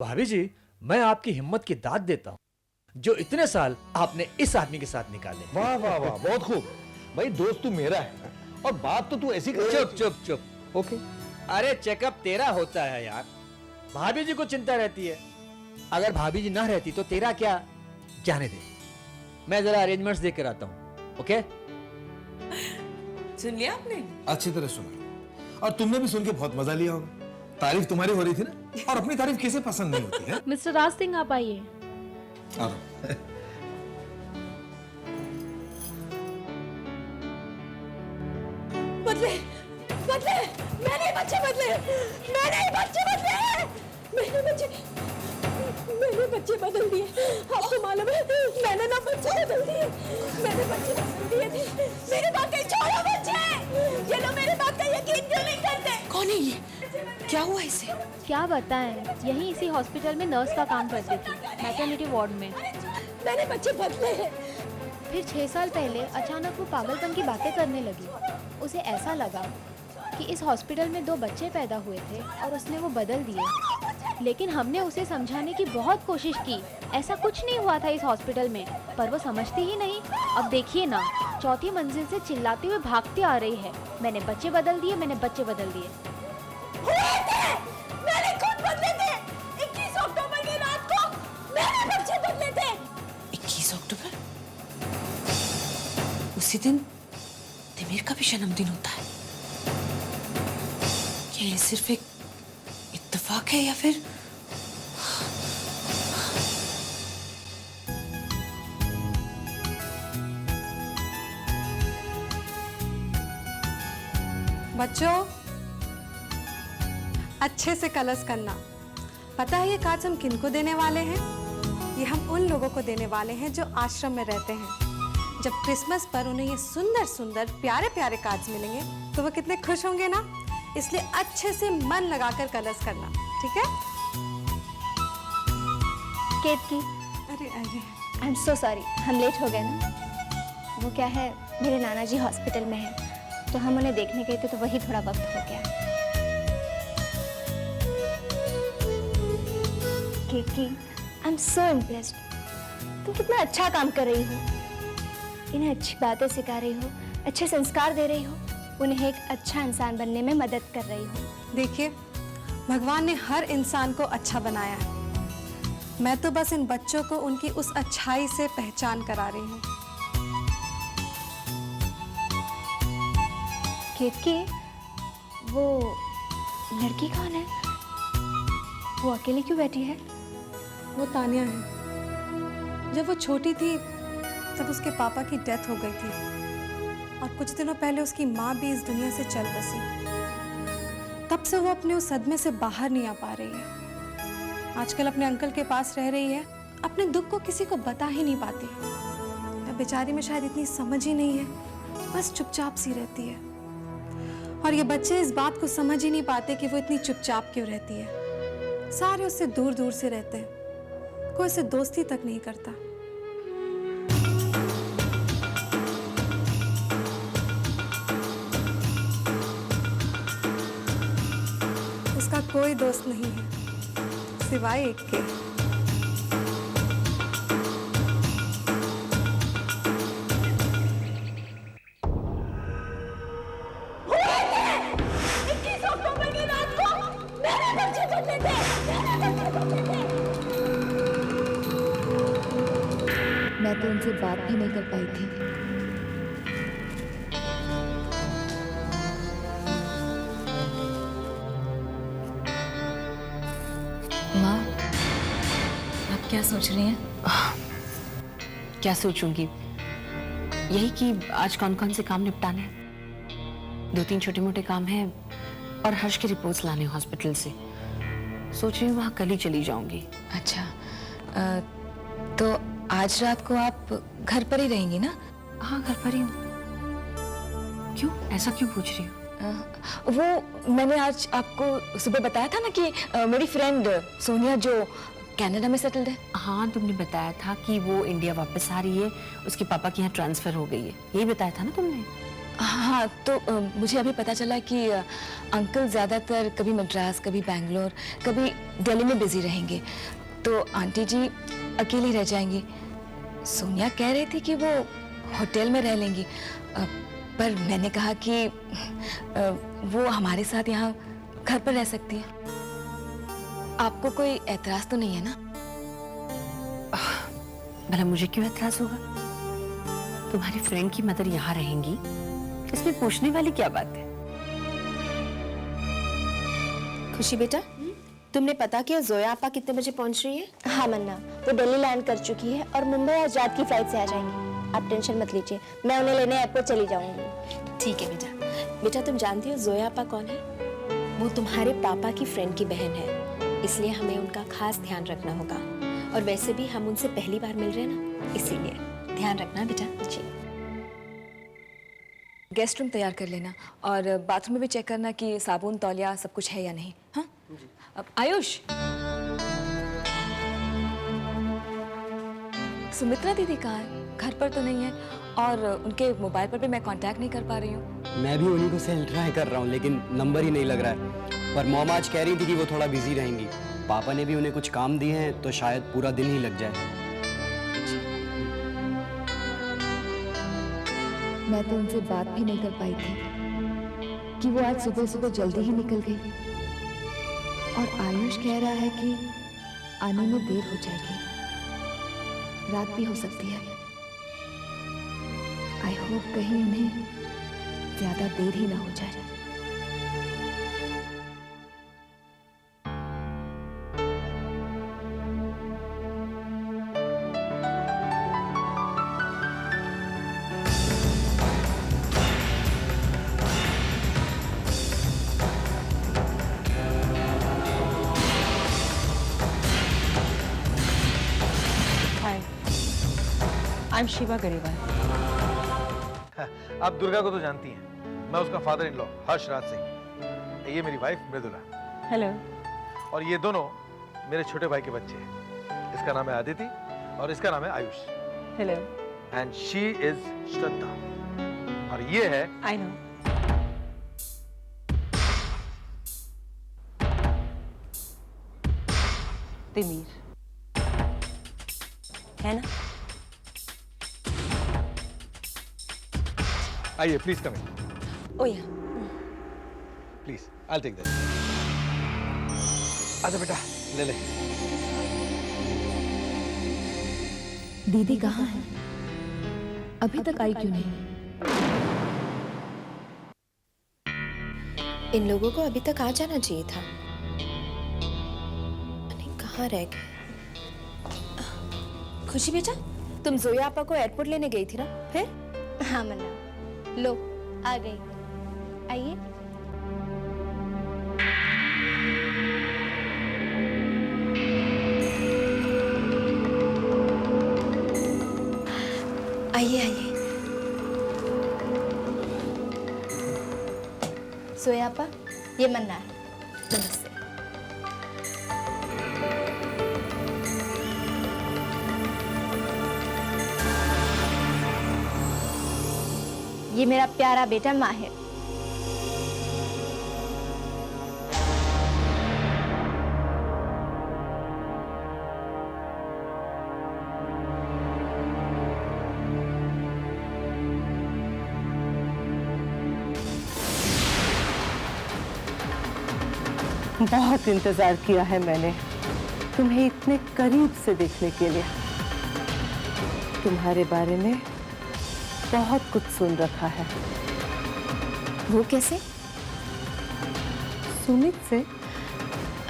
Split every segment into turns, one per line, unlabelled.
भाभी जी, मैं आपकी हिम्मत की दाद देता हूँ जो इतने साल आपने इस आदमी के साथ निकाले।
वाह वाह वाह, बहुत खूब। भाई दोस्त तू मेरा है और बात तो तू ऐसी कर।
चुप चुप चुप।
ओके।
अरे चेकअप तेरा होता है यार, भाभी जी को चिंता रहती है। अगर भाभी जी ना रहती तो तेरा क्या, जाने दे। मैं जरा अरेंजमेंट्स देख कर आता हूँ। ओके,
सुन लिया आपने?
अच्छी तरह सुना और तुमने भी सुन के बहुत मजा लिया होगा। तारीफ तुम्हारी हो रही थी ना, और अपनी तारीफ किसे पसंद नहीं होती है।
मिस्टर राज सिंह आप आइए।
बदले बदले, मैंने बच्चे बदले, मैंने बच्चे बदले, मैंने बच्चे बदल दिए। आपको मालूम है मैंने ना बच्चे बदल दिए, मैंने बच्चे बदल दिए थे। मेरे बात का छोड़ो बच्चे, ये लोग मेरे बात का यकीन क्यों नहीं करते? कौन है ये? क्या हुआ इसे?
क्या बताएं, यहीं इसी हॉस्पिटल में नर्स का काम करती थी, मैटरनिटी वार्ड में।
मैंने बच्चे बदले हैं।
फिर 6 साल पहले अचानक वो पागलपन की बातें करने लगी। उसे ऐसा लगा कि इस हॉस्पिटल में 2 बच्चे पैदा हुए थे और उसने वो बदल दिए। लेकिन हमने उसे समझाने की बहुत कोशिश की, ऐसा कुछ नहीं हुआ था इस हॉस्पिटल में, पर वो समझती ही नहीं। अब देखिए ना, 4थी मंजिल से चिल्लाते हुए भागती आ रही है, मैंने बच्चे बदल दिए, मैंने बच्चे बदल दिए।
मैंने खुद बदले थे। 21 अक्टूबर की रात को मैंने बच्चे बदले थे। 21 अक्टूबर? उसी दिन तिमिर का भी जन्मदिन होता है। क्या ये सिर्फ एक इत्तेफाक है या फिर?
बच्चों, अच्छे से कलश करना। पता है ये कार्ड्स हम किनको देने वाले हैं? ये हम उन लोगों को देने वाले हैं जो आश्रम में रहते हैं। जब क्रिसमस पर उन्हें ये सुंदर सुंदर प्यारे प्यारे कार्ड्स मिलेंगे तो वो कितने खुश होंगे ना। इसलिए अच्छे से मन लगाकर कलश करना, ठीक है?
केतकी,
अरे अरे,
आई एम सो सॉरी, हम लेट हो गए ना। वो क्या है, मेरे नाना जी हॉस्पिटल में हैं, तो हम उन्हें देखने गए थे, तो वही थोड़ा वक्त हो गया। केतकी, आई एम सो इम्प्रेस्ड। तुम कितना अच्छा काम कर रही हो, इन्हें अच्छी बातें सिखा रही हो, अच्छे संस्कार दे रही हो, उन्हें एक अच्छा इंसान बनने में मदद कर रही हो।
देखिए, भगवान ने हर इंसान को अच्छा बनाया है। मैं तो बस इन बच्चों को उनकी उस अच्छाई से पहचान करा रही हूँ।
केतकी, वो लड़की कौन है? वो अकेली क्यों बैठी है?
वो तानिया है। जब वो छोटी थी तब उसके पापा की डेथ हो गई थी और कुछ दिनों पहले उसकी माँ भी इस दुनिया से चल बसी। तब से वो अपने उस सदमे से बाहर नहीं आ पा रही है। आजकल अपने अंकल के पास रह रही है, अपने दुख को किसी को बता ही नहीं पाती। अब बेचारी में शायद इतनी समझ ही नहीं है, बस चुपचाप सी रहती है। और ये बच्चे इस बात को समझ ही नहीं पाते कि वो इतनी चुपचाप क्यों रहती है। सारे उससे दूर दूर से रहते हैं, कोई उससे दोस्ती तक नहीं करता। उसका कोई दोस्त नहीं है सिवाय एक के।
मैं तो उनसे बात भी नहीं कर पाई थी।
माँ, आप क्या सोच रही हैं? क्या सोचूंगी, यही कि आज कौन कौन से काम निपटाने हैं। 2-3 छोटे मोटे काम हैं और हर्ष की रिपोर्ट्स लाने हॉस्पिटल से। सोच रही हूँ वहाँ कल ही चली जाऊंगी।
अच्छा, तो आज रात को आप घर पर ही रहेंगी ना?
हाँ, घर पर ही हूँ। क्यों, ऐसा क्यों पूछ रही हो?
वो मैंने आज आपको सुबह बताया था ना कि मेरी फ्रेंड सोनिया जो कनाडा में सेटल्ड है।
हाँ, तुमने बताया था कि वो इंडिया वापस आ रही है, उसके पापा के यहाँ ट्रांसफर हो गई है, यही बताया था ना तुमने?
हाँ तो मुझे अभी पता चला कि अंकल ज़्यादातर कभी मद्रास, कभी बैंगलोर, कभी दिल्ली में बिजी रहेंगे, तो आंटी जी अकेली रह जाएंगी। सोनिया कह रही थी कि वो होटल में रह लेंगी, पर मैंने कहा कि वो हमारे साथ यहाँ घर पर रह सकती है। आपको कोई एतराज तो नहीं है ना?
भला मुझे क्यों एतराज होगा? तुम्हारी फ्रेंड की मदर यहाँ रहेंगी, इसमें पूछने वाली क्या बात है?
खुशी बेटा, तुमने पता किया जोया आपा कितने बजे पहुंच रही है?
हाँ मन्ना, वो दिल्ली लैंड कर चुकी है और मुंबई आज रात की फ्लाइट से आ जाएंगी। आप टेंशन मत लीजिए, मैं उन्हें लेने एयरपोर्ट चली जाऊंगी।
ठीक है बेटा। बेटा तुम जानती हो जोया आपा कौन है? वो तुम्हारे पापा की फ्रेंड की बहन है, इसलिए हमें उनका खास ध्यान रखना होगा। और वैसे भी हम उनसे पहली बार मिल रहे हैं ना, इसीलिए ध्यान रखना बेटा। जी।
गेस्ट रूम तैयार कर लेना और बाथरूम में भी चेक करना कि साबुन, तौलिया सब कुछ है या नहीं। हाँ, अब आयुष, सुमित्रा दीदी कहाँ है? घर पर तो नहीं है और उनके मोबाइल पर भी मैं कांटेक्ट नहीं कर पा रही हूँ।
मैं भी उन्हीं को सेल ट्राई कर रहा हूँ, लेकिन नंबर ही नहीं लग रहा है। पर मॉम आज कह रही थी कि वो थोड़ा बिजी रहेंगी। पापा ने भी उन्हें कुछ काम दिए हैं, तो शायद पूरा दिन ही लग जाए।
मैं तो उनसे बात भी नहीं कर पाई थी कि वो आज सुबह सुबह जल्दी ही निकल गई और आयुष कह रहा है कि आने में देर हो जाएगी, रात भी हो सकती है। आई होप कहीं उन्हें ज्यादा देर ही ना हो जाए।
I'm शिवा गरेवाल।
आप दुर्गा को तो जानती हैं, मैं उसका फादर इन लॉ हर्ष राज सिंह। ये मेरी वाइफ मृदुला।
हेलो।
और ये दोनों मेरे छोटे भाई के बच्चे हैं। इसका नाम है आदिति और इसका नाम है Ayush.
Hello.
And she is Shraddha और ये है
आई नो। तिमीर है ना?
आइए please come in.
Oh yeah.
Please I take that. अच्छा बेटा ले ले।
दीदी कहाँ है? अभी तक आई क्यों नहीं?
इन लोगों को अभी तक आ जाना चाहिए था। नहीं, कहाँ रह गए? खुशी बेटा, तुम जोया आपा को एयरपोर्ट लेने गई थी ना? फिर?
हाँ मन्ना, लो आ गई। आइए।
आइए आइए।
सोयापा, ये मन्ना है।
नमस्ते।
ये मेरा प्यारा बेटा माहिर।
बहुत इंतजार किया है मैंने तुम्हें इतने करीब से देखने के लिए। तुम्हारे बारे में बहुत कुछ सुन रखा है।
वो कैसे?
सुमित से।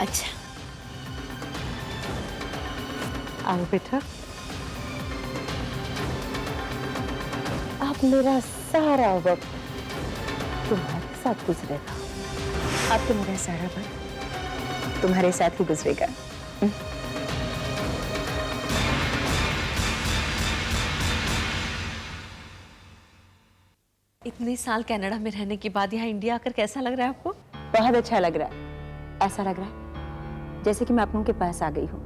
अच्छा।
आओ बेटा, अब मेरा सारा वक्त तुम्हारे साथ गुजरेगा।
अब तो मेरा सारा वक्त तुम्हारे साथ ही गुजरेगा।
इतने साल कनाडा में रहने के बाद यहाँ इंडिया आकर कैसा लग रहा है आपको?
बहुत अच्छा लग रहा है। ऐसा लग रहा है जैसे कि मैं अपनों के पास आ गई हूँ।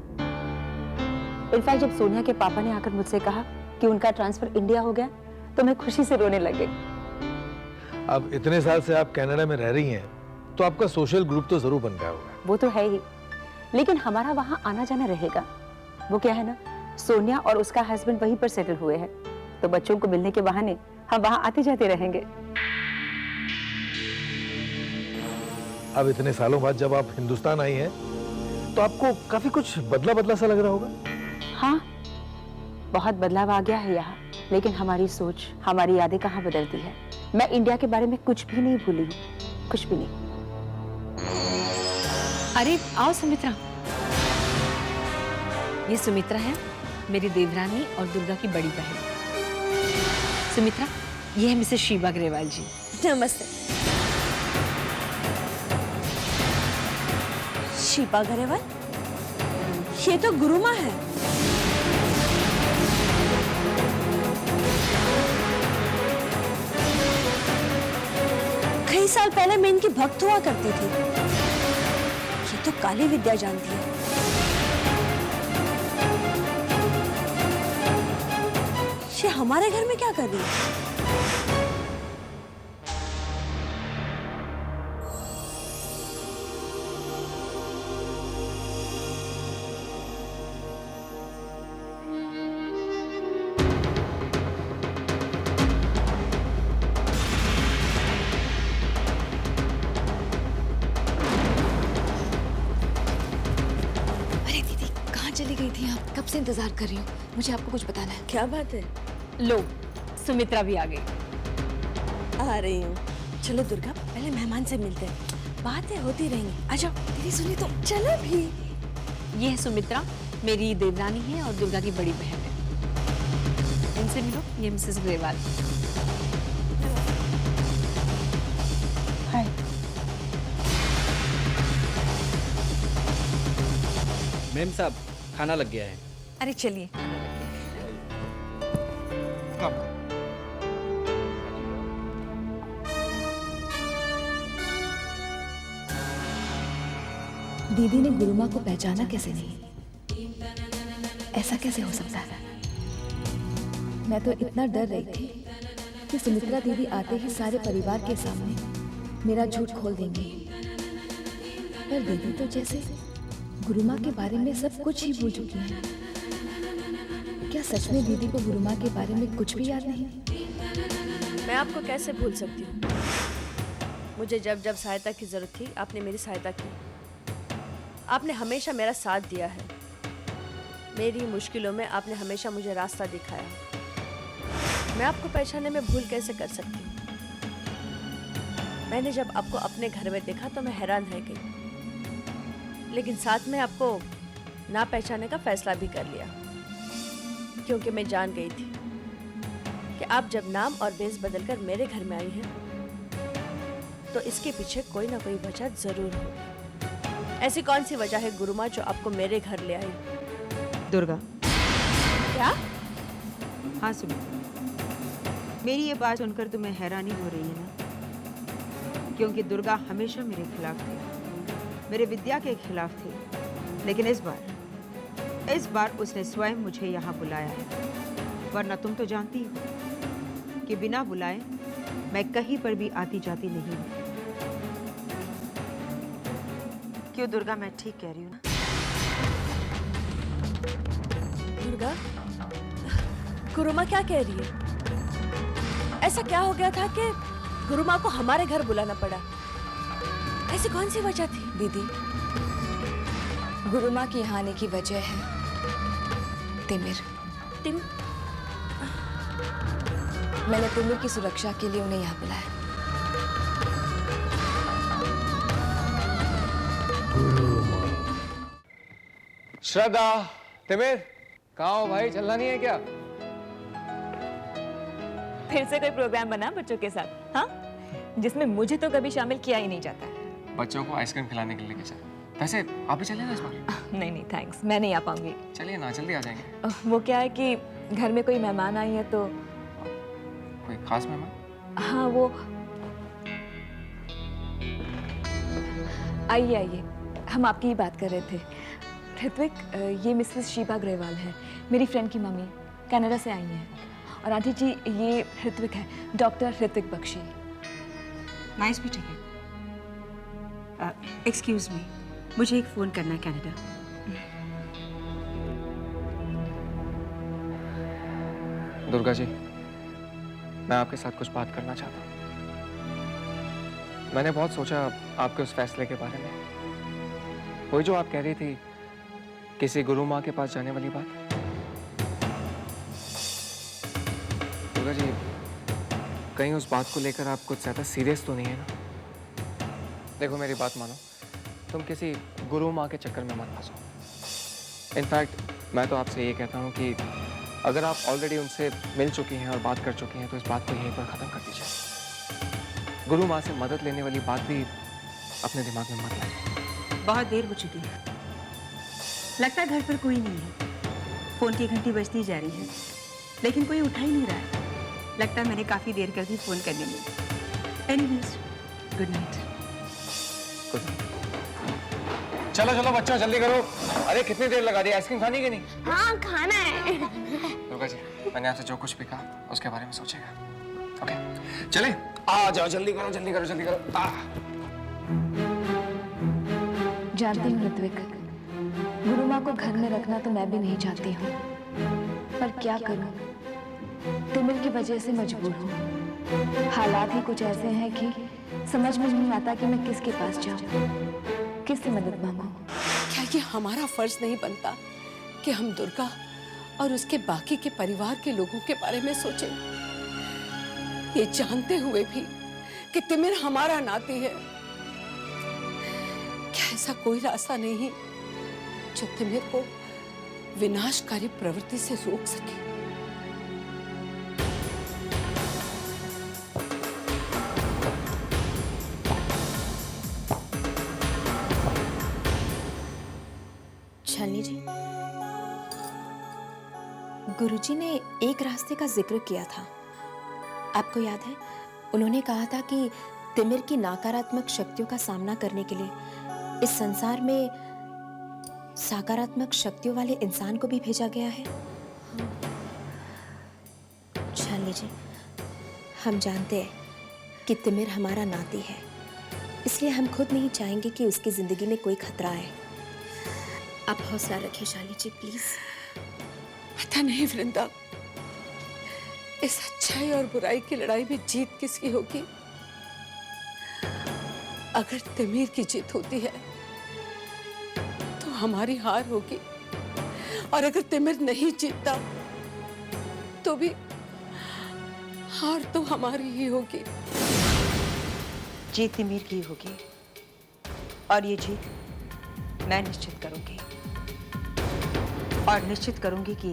इनफैक्ट जब सोनिया के पापा ने आकर मुझसे कहा कि उनका ट्रांसफर इंडिया हो गया, तो मैं खुशी से रोने लग गई।
अब इतने साल से आप कनाडा में रह रही हैं, तो आपका सोशल ग्रुप तो जरूर बन गया होगा।
वो तो है ही, लेकिन हमारा वहाँ आना जाना रहेगा। वो क्या है ना, सोनिया और उसका हस्बैंड वहीं पर सेटल हुए हैं, तो बच्चों को मिलने के बहाने हम वहाँ आते जाते रहेंगे।
अब इतने सालों बाद जब आप हिंदुस्तान आई हैं, तो आपको काफी कुछ बदला बदला सा लग रहा होगा।
हाँ, बहुत बदलाव आ गया है यहाँ, लेकिन हमारी सोच, हमारी यादें कहाँ बदलती है। मैं इंडिया के बारे में कुछ भी नहीं भूली हूँ, कुछ भी नहीं।
अरे आओ सुमित्रा। ये सुमित्रा है, मेरी देवरानी और दुर्गा की बड़ी बहन। सुमित्रा, ये है मिसेस शीबा ग्रेवाल जी।
नमस्ते। शीबा ग्रेवाल? ये तो गुरुमा है। कई साल पहले मैं इनकी भक्त हुआ करती थी। ये तो काली विद्या जानती है। ये हमारे घर में क्या कर रही है?
अरे दीदी, कहाँ चली गई थी आप? कब से इंतजार कर रही हूँ, मुझे आपको कुछ बताना है।
क्या बात है?
लो, सुमित्रा भी आ गई।
आ रही हूँ। चलो दुर्गा, पहले मेहमान से मिलते हैं, बातें होती रहेंगी। आ जाओ। दीदी सुनिए तो। चलो भी।
ये है सुमित्रा, मेरी देवरानी है और दुर्गा की बड़ी बहन है। इनसे मिलो, ये मिसेस ग्रेवाल।
हाय।
मैम साहब, खाना लग गया है।
अरे चलिए।
दीदी ने गुरुमा को पहचाना कैसे नहीं? ऐसा कैसे हो सकता है? मैं तो इतना डर रही थी कि सुमित्रा दीदी आते ही सारे परिवार के सामने मेरा झूठ खोल देंगी, पर दीदी तो जैसे गुरुमा के बारे में सब कुछ ही भूल चुकी हैं। क्या सच में दीदी को गुरुमा के बारे में कुछ भी याद नहीं?
मैं आपको कैसे भूल सकती हूँ? मुझे जब जब सहायता की जरूरत थी, आपने मेरी सहायता की। आपने हमेशा मेरा साथ दिया है। मेरी मुश्किलों में आपने हमेशा मुझे रास्ता दिखाया। मैं आपको पहचानने में भूल कैसे कर सकती हूँ? मैंने जब आपको अपने घर में देखा तो मैं हैरान रह गई, लेकिन साथ में आपको ना पहचानने का फैसला भी कर लिया, क्योंकि मैं जान गई थी कि आप जब नाम और भेष बदलकर मेरे घर में आई हैं, तो इसके पीछे कोई ना कोई वजह जरूर होगी। ऐसी कौन सी वजह है गुरुमा जो आपको मेरे घर ले आई?
दुर्गा।
क्या?
हाँ सुमित्रा, मेरी ये बात सुनकर तुम्हें हैरानी हो रही है ना? क्योंकि दुर्गा हमेशा मेरे खिलाफ थी, मेरे विद्या के खिलाफ थी, लेकिन इस बार उसने स्वयं मुझे यहाँ बुलाया है। वरना तुम तो जानती हो कि बिना बुलाए मैं कहीं पर भी आती जाती नहीं हूँ। क्यों दुर्गा, मैं ठीक कह रही हूँ ना?
दुर्गा, गुरुमा क्या कह रही है? ऐसा क्या हो गया था कि गुरुमा को हमारे घर बुलाना पड़ा? ऐसी कौन सी वजह थी?
दीदी, गुरुमा के यहाँ आने की वजह है तिमिर। मैंने तिमिर की सुरक्षा के लिए उन्हें यहाँ बुलाया।
श्रद्धा, तिमिर, कहाँ हो भाई? चलना नहीं है क्या?
फिर से कोई प्रोग्राम बना बच्चों के साथ, हाँ? जिसमें मुझे तो कभी शामिल किया ही नहीं जाता है।
बच्चों को आइसक्रीम खिलाने के लिए लेके चल। वैसे आप भी चलिए ना इस बार।
नहीं नहीं थैंक्स, मैं नहीं आ पाऊंगी।
चलिए ना, जल्दी आ जाएंगे।
वो क्या है कि घर में कोई मेहमान आई है तो।
कोई खास मेहमान?
हाँ वो। आइए आइए, हम आपकी ही बात कर रहे थे। ऋत्विक, ये मिसेस शीबा ग्रेवाल है, मेरी फ्रेंड की मम्मी, कनाडा से आई हैं। और आंटी जी, ये ऋत्विक है, doctor Ritwik Bakshi.
Nice meeting you. Excuse me, मुझे एक फ़ोन करना है कनाडा।
दुर्गा जी, मैं आपके साथ कुछ बात करना चाहता हूँ। मैंने बहुत सोचा आपके उस फैसले के बारे में, वही जो आप कह रही थी किसी गुरु माँ के पास जाने वाली बात। दुर्गा जी, कहीं उस बात को लेकर आप कुछ ज़्यादा सीरियस तो नहीं है ना? देखो मेरी बात मानो, तुम किसी गुरु माँ के चक्कर में मत फंसो। इनफैक्ट मैं तो आपसे ये कहता हूँ कि अगर आप ऑलरेडी उनसे मिल चुकी हैं और बात कर चुकी हैं तो इस बात को यहीं पर ख़त्म कर दीजिए। गुरु माँ से मदद लेने वाली बात भी अपने दिमाग में मत लाइए।
बहुत देर हो चुकी है, लगता है घर पर कोई नहीं है। फ़ोन की घंटी बजती जा रही है लेकिन कोई उठा ही नहीं रहा है। लगता है मैंने काफ़ी देर कर दी फ़ोन करने में। Anyways, good night.
चलो चलो बच्चों, जल्दी करो। अरे कितनी देर लगा दी, आइसक्रीम खानी कि नहीं?
हाँ खाना है।
दुर्गा जी, मैंने आपसे जो कुछ भी कहा उसके बारे में सोचेगा। ओके चले, आ जाओ, जल्दी करो जल्दी करो जल्दी करो।
जानती हूँ ऋत्विक, गुरु माँ को घर में रखना तो मैं भी नहीं चाहती हूँ, पर क्या करूँ, तिमिर की वजह से मजबूर हूँ। हालात ही कुछ ऐसे हैं कि समझ में नहीं आता कि मैं किसके पास जाऊँ, किससे मदद मांगूं।
क्या ये हमारा फर्ज नहीं बनता कि हम दुर्गा और उसके बाकी के परिवार के लोगों के बारे में सोचें, ये जानते हुए भी कि तिमिर हमारा नाती है? क्या ऐसा कोई रास्ता नहीं जो तिमिर को विनाशकारी प्रवृत्ति से रोक सके?
शालिनी जी, गुरुजी ने एक रास्ते का जिक्र किया था, आपको याद है? उन्होंने कहा था कि तिमिर की नकारात्मक शक्तियों का सामना करने के लिए इस संसार में सकारात्मक शक्तियों वाले इंसान को भी भेजा गया है। शालिनी जी, हम जानते हैं कि तिमिर हमारा नाती है, इसलिए हम खुद नहीं चाहेंगे कि उसकी जिंदगी में कोई खतरा आए। आप हौसला रखिए शालिनी जी, प्लीज।
पता नहीं वृंदा, इस अच्छाई और बुराई की लड़ाई में जीत किसकी होगी? अगर तिमिर की जीत होती है तो हमारी हार होगी, और अगर तिमिर नहीं जीतता तो भी हार तो हमारी ही होगी।
जीत तिमिर की होगी और ये जीत मैं निश्चित करूंगी, और निश्चित करूंगी कि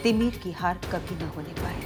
तिमिर की हार कभी न होने पाए।